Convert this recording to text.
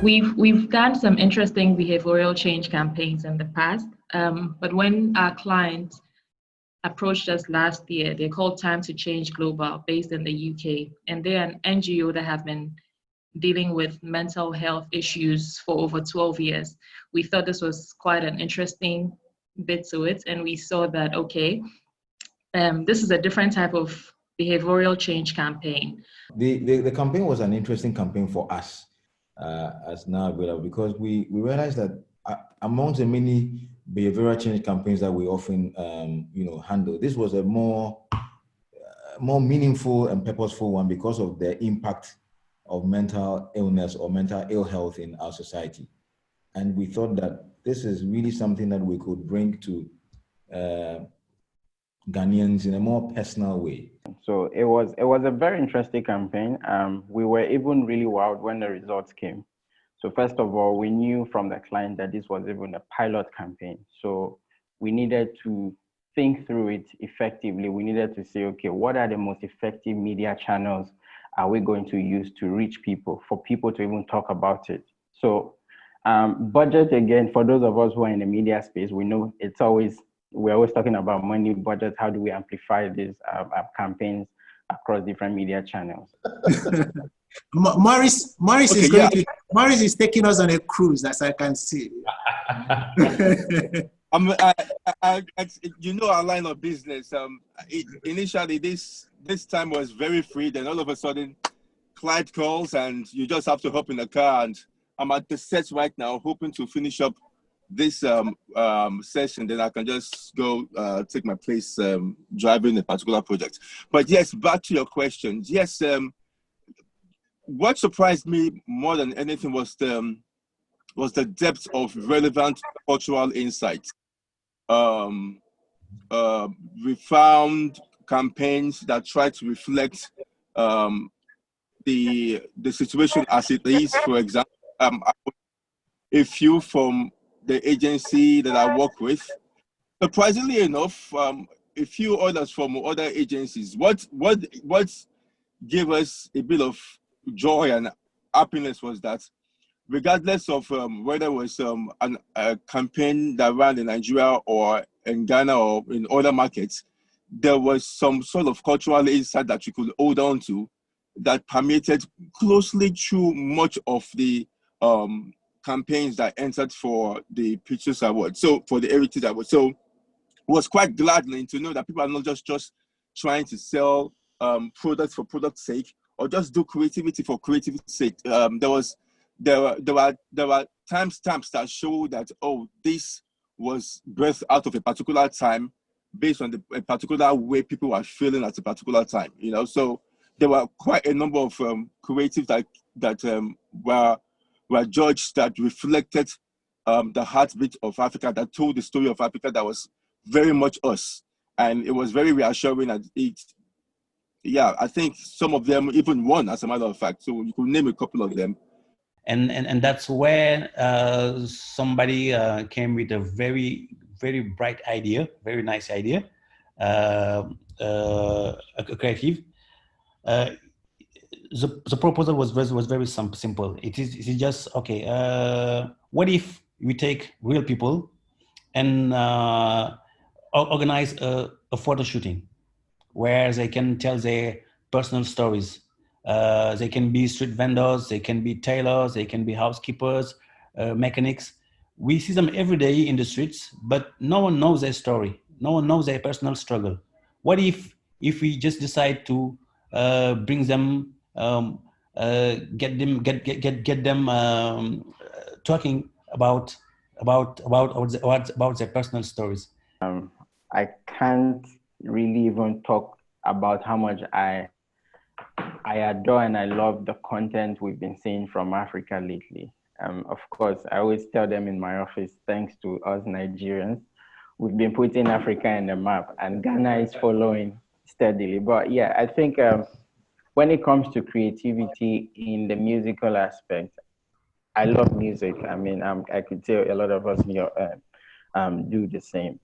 We've done some interesting behavioral change campaigns in the past, but when our clients approached us last year, they're called Time to Change Global, based in the UK, and they're an NGO that have been dealing with mental health issues for over 12 years. We thought this was quite an interesting bit to it, and we saw that, okay, this is a different type of behavioral change campaign. The campaign was an interesting campaign for us as now available, because we realized that amongst the many behavioral change campaigns that we often handle, this was a more meaningful and purposeful one because of the impact of mental illness or mental ill health in our society. And we thought that this is really something that we could bring to Ghanaians in a more personal way. So it was a very interesting campaign. We were even really wowed when the results came. So first of all, we knew from the client that this was even a pilot campaign. So we needed to think through it effectively. We needed to say, okay, what are the most effective media channels are we going to use to reach people, for people to even talk about it? So budget, again, for those of us who are in the media space, we know we're always talking about money, budget. How do we amplify these campaigns across different media channels? Maurice is taking us on a cruise, as I can see. Our line of business. Initially, this time was very free. Then all of a sudden, client calls, and you just have to hop in the car. And I'm at the set right now, hoping to finish up this session. Then I can just go take my place driving a particular project. But yes, back to your question. Yes, what surprised me more than anything was the depth of relevant cultural insights. We found campaigns that try to reflect the situation as it is. For example, a few from the agency that I work with, surprisingly enough, a few others from other agencies. What gave us a bit of joy and happiness was that, regardless of whether it was a campaign that ran in Nigeria or in Ghana or in other markets, there was some sort of cultural insight that you could hold on to that permeated closely through much of the campaigns that entered for the Pictures Award, so for the Heritage Award. So it was quite gladdening to know that people are not just trying to sell products for product's sake, or just do creativity for creativity's sake. There were timestamps that show that, oh, this was birthed out of a particular time based on a particular way people were feeling at a particular time. So there were quite a number of creatives that were judged that reflected the heartbeat of Africa, that told the story of Africa that was very much us. And it was very reassuring. And I think some of them even won, as a matter of fact. So you could name a couple of them. And that's where somebody came with a very, very bright idea, very nice idea, a creative. The proposal was very simple. It is just, okay, what if we take real people and organize a photo shooting where they can tell their personal stories. They can be street vendors, they can be tailors, they can be housekeepers, mechanics. We see them every day in the streets, but no one knows their story. No one knows their personal struggle. What if we just decide to bring them, get them talking about their personal stories? I can't really even talk about how much I adore and I love the content we've been seeing from Africa lately. Of course, I always tell them in my office, thanks to us Nigerians, we've been putting Africa in the map, and Ghana is following steadily. But yeah, I think when it comes to creativity in the musical aspect, I love music. I mean, I could tell a lot of us here do the same.